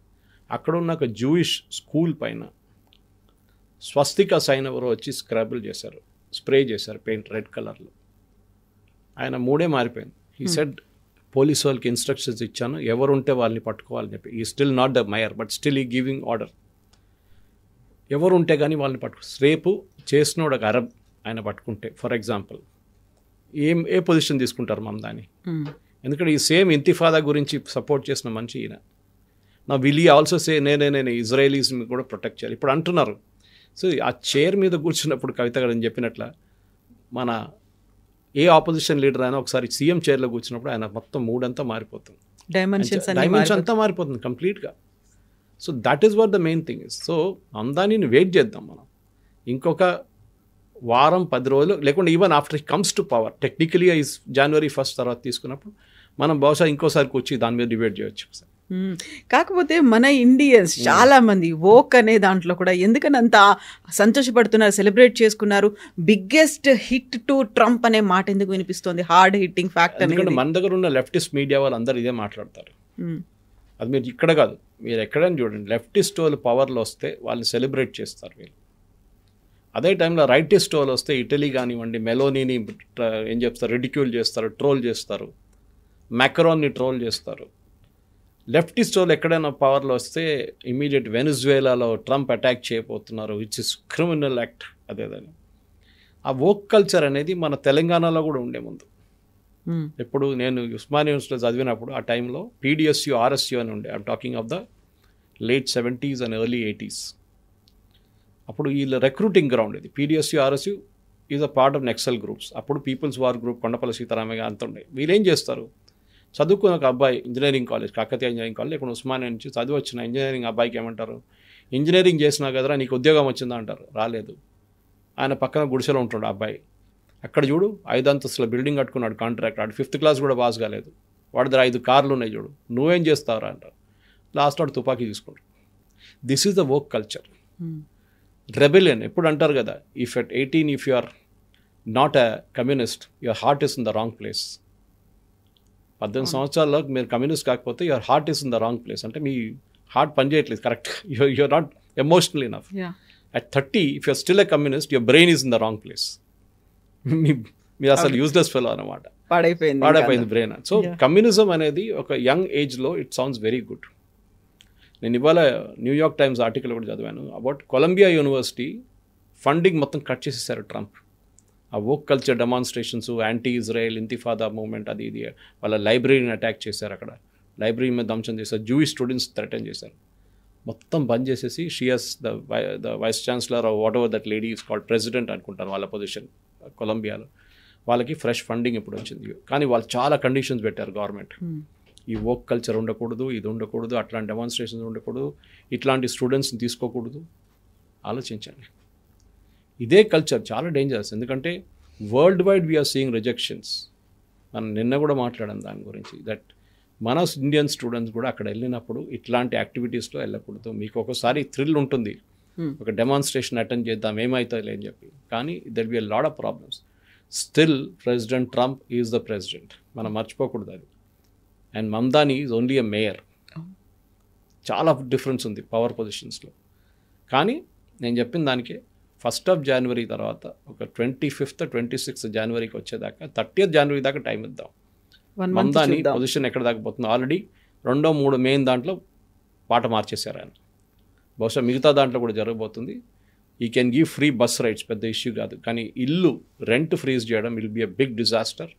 అక్కడున్న ఒక జూయిష్ స్కూల్ పైన స్వస్తిక సైన్ ఎవరో వచ్చి స్ప్రే చేశారు పెయింట్ రెడ్ కలర్లో. ఆయన మూడే మారిపోయింది. హీ సెడ్ పోలీస్ వాళ్ళకి ఇన్స్ట్రక్షన్స్ ఇచ్చాను, ఎవరు ఉంటే వాళ్ళని పట్టుకోవాలని చెప్పి. ఈ still not the mayor but still ఈ గివింగ్ ఆర్డర్. ఎవరు ఉంటే కానీ వాళ్ళని రేపు చేసినోడు ఒక అరబ్ ఆయన పట్టుకుంటే ఫర్ ఎగ్జాంపుల్ ఏ పొజిషన్ తీసుకుంటారు మమ్దాని? ఎందుకంటే ఈ సేమ్ ఇంతిఫాదా గురించి సపోర్ట్ చేసిన మనిషి ఈయన. నా విల్ ఈ ఆల్సో సే నేను ఇజ్రాయలీస్ని కూడా ప్రొటెక్ట్ చేయాలి ఇప్పుడు అంటున్నారు. సో ఆ చైర్ మీద కూర్చున్నప్పుడు కవిత గారు చెప్పినట్ల మన ఏ ఆపోజిషన్ లీడర్ అయినా ఒకసారి సీఎం చైర్లో కూర్చున్నప్పుడు ఆయన మొత్తం మూడంతా మారిపోతుంది, డైమెన్షన్ అంతా మారిపోతుంది కంప్లీట్గా. So that is what the main thing is. So మమ్దానిని వెయిట్ చేద్దాం మనం ఇంకొక వారం 10 రోజులు, లేకుంటే even after comes to power technically January 1 తర్వాత తీసుకున్నప్పుడు మనం బహుశా ఇంకోసారి వచ్చి దాని మీద డిబేట్ చేయొచ్చు. కాకపోతే మన ఇండియన్స్ చాలా మంది వోక్ అనే దాంట్లో కూడా ఎందుకని అంత సంతోషపడుతున్నారు, సెలబ్రేట్ చేసుకున్నారు. బిగ్గెస్ట్ హిట్ టు ట్రంప్ అనే మాట ఎందుకు వినిపిస్తుంది? హార్డ్ హిట్టింగ్ ఫ్యాక్ట్ అనేది. మన దగ్గర ఉన్న లెఫ్టిస్ట్ మీడియా వాళ్ళు అందరూ ఇదే మాట్లాడతారు. అది మీరు ఇక్కడ కాదు, మీరు ఎక్కడైనా చూడండి, లెఫ్టిస్ట్ వాళ్ళు పవర్లో వస్తే వాళ్ళని సెలబ్రేట్ చేస్తారు వీళ్ళు. అదే టైంలో రైటిస్ట్ వాళ్ళు వస్తే ఇటలీ కానివ్వండి, మెలోనీని ఏం చెప్తారు, రిడిక్యూల్ చేస్తారు, ట్రోల్ చేస్తారు. మ్యాక్రాన్ని ట్రోల్ చేస్తారు. లెఫ్టిస్ట్ వాళ్ళు ఎక్కడైనా పవర్లో వస్తే ఇమీడియట్ వెనిజువేలాలో ట్రంప్ అటాక్ చేయబోతున్నారు, విచ్ ఇస్ క్రిమినల్ యాక్ట్ అదేదని. ఆ వోక్ కల్చర్ అనేది మన తెలంగాణలో కూడా ఉండే ముందు. ఇప్పుడు నేను ఉస్మానియా యూనివర్సిటీలో చదివినప్పుడు ఆ టైంలో PDSU RSU అని ఉండే. I'm talking of the late 70s and early 80s. అప్పుడు వీళ్ళ రిక్రూటింగ్ గ్రౌండ్ ఇది. PDSU RSU is a part of Naxal groups. అప్పుడు people's war group, Kondapalli Seetharamaiah అంత ఉండే. వీళ్ళేం చేస్తారు, చదువుకున్న ఒక అబ్బాయి engineering college, Kakatiya engineering college, ఇక్కడ ఉస్మానియా నుంచి చదివి వచ్చిన ఇంజనీరింగ్ అబ్బాయికి ఏమంటారు, ఇంజనీరింగ్ చేసినా కదరా నీకు ఉద్యోగం వచ్చిందా అంటారు. రాలేదు. ఆయన పక్కన గుడిసెలో ఉంటుండే అబ్బాయి. అక్కడ చూడు 5 అంతస్తుల బిల్డింగ్ కట్టుకున్నాడు కాంట్రాక్ట్, వాడు 5th క్లాస్ కూడా పాస్ కాలేదు, వాడి దగ్గర 5 కార్లు ఉన్నాయి చూడు, నువ్వేం చేస్తావురా అంటారు. లాస్ట్ వాడు తుపాకీ తీసుకుంటారు. This is the work culture. Rebellion ఎప్పుడు అంటారు కదా, if at 18 if you are not a communist your heart is in the wrong place. 18 సంవత్సరాల్లో మీరు కమ్యూనిస్ట్ కాకపోతే your heart is in the wrong place, అంటే మీ హార్ట్ పనిచేయట్లేదు correct, you're not emotional enough. At 30 if you're still a communist your brain is in the wrong place. మీరు అసలు useless fellow అనమాట, పాడైపోయింది బ్రెయిన్. సో కమ్యూనిజం అనేది ఒక young ఏజ్లో ఇట్ సౌండ్స్ వెరీ గుడ్. నేను ఇవాళ న్యూయార్క్ టైమ్స్ ఆర్టికల్ కూడా చదివాను అబౌట్ కొలంబియా యూనివర్సిటీ ఫండింగ్ మొత్తం కట్ చేసేసారు ట్రంప్. ఆ woke culture demonstrations, anti Israel ఇంతిఫాదా మూవ్మెంట్, అది ఇది, వాళ్ళ లైబ్రరీని అటాక్ చేశారు, అక్కడ లైబ్రరీ మీద ధ్వంసం చేశారు, జూయిష్ స్టూడెంట్స్ థ్రెటన్ చేశారు. మొత్తం బంద్ చేసేసి she's the vice chancellor whatever that lady is called president అనుకుంటాను వాళ్ళ పొజిషన్ కొలంబియాలో, వాళ్ళకి ఫ్రెష్ ఫండింగ్ ఇప్పుడు వచ్చింది. కానీ వాళ్ళు చాలా కండిషన్స్ పెట్టారు గవర్నమెంట్. ఈ వోక్ కల్చర్ ఉండకూడదు, ఇది ఉండకూడదు, అట్లాంటి డెమాన్స్ట్రేషన్స్ ఉండకూడదు, ఇట్లాంటి స్టూడెంట్స్ని తీసుకోకూడదు. ఆలోచించండి, ఇదే కల్చర్ చాలా డేంజరస్. ఎందుకంటే worldwide we're seeing rejections. మనం నిన్న కూడా మాట్లాడాం దాని గురించి, దట్ మన ఇండియన్ స్టూడెంట్స్ కూడా అక్కడ వెళ్ళినప్పుడు ఇట్లాంటి యాక్టివిటీస్లో వెళ్ళకూడదు. మీకు ఒకసారి థ్రిల్ ఉంటుంది, ఒక డెమాన్స్ట్రేషన్ అటెండ్ చేద్దాం ఏమవుతుంది అని చెప్పి, కానీ there be a lot of problems. Still president Trump is the president, మనం మర్చిపోకూడదు అది. And Mamdani is only a mayor. చాలా డిఫరెన్స్ ఉంది పవర్ పొజిషన్స్లో. కానీ నేను చెప్పిన దానికి 1st of January తర్వాత ఒక 25th 26th Januaryకి వచ్చేదాకా 30th January దాకా టైం ఇద్దాం. మమ్దాని పొజిషన్ ఎక్కడ దాకా పోతుందో, ఆల్రెడీ 2వ 3వ మెయిన్ దాంట్లో పాట మార్చేశారు ఆయన. బహుశా మిగతా దాంట్లో కూడా జరగబోతుంది. He can give free bus rides, పెద్ద ఇష్యూ కాదు. కానీ ఇల్లు రెంట్ ఫ్రీజ్ చేయడం will be a big disaster.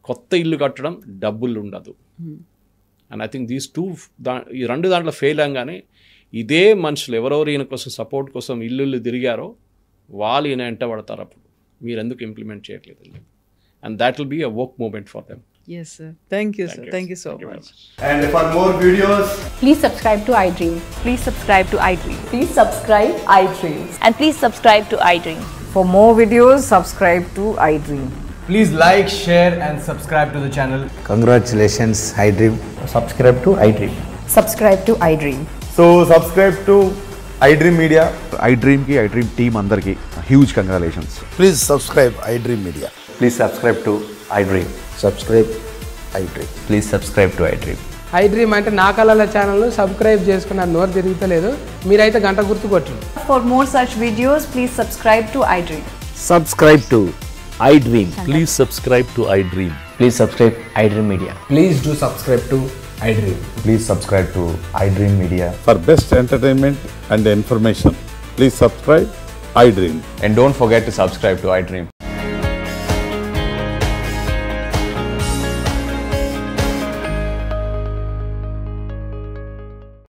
కొత్త ఇల్లు కట్టడం డబ్బులు ఉండదు. అండ్ ఐ థింక్ దీస్ ఈ 2 దాంట్లో ఫెయిల్ అవ్వగానే ఇదే మనుషులు ఎవరెవరు ఈయన కోసం సపోర్ట్ కోసం ఇల్లు తిరిగారో వాళ్ళు ఈయన వెంట పడతారు. అప్పుడు మీరు ఎందుకు ఇంప్లిమెంట్ చేయట్లేదు? And that will be a work moment for them. Yes, sir. Thank you, sir. Thank you so much. And for more videos, please subscribe to iDream. Please subscribe to iDream. Please subscribe iDream. And please subscribe to iDream. For more videos, subscribe to iDream. please like, share and subscribe to the channel. Congratulations, iDream. Subscribe to iDream. Subscribe to iDream. So subscribe to iDream Media. iDream ki iDream team andarki huge congratulations. Please subscribe iDream Media. Please subscribe to iDream. Subscribe iDream. Please subscribe to iDream. iDream అంటే నా కళల ఛానల్ను subscribe చేసుకున్న నోరు తిరుగుతలేదు, మీరైతే గంట గుర్తు కొట్టండి. For more such videos, please subscribe to iDream. Subscribe to iDream. Please subscribe to iDream. Please subscribe iDream Media. Please do subscribe to iDream. Please subscribe to iDream Media. For best entertainment and information, please subscribe iDream. And don't forget to subscribe to iDream.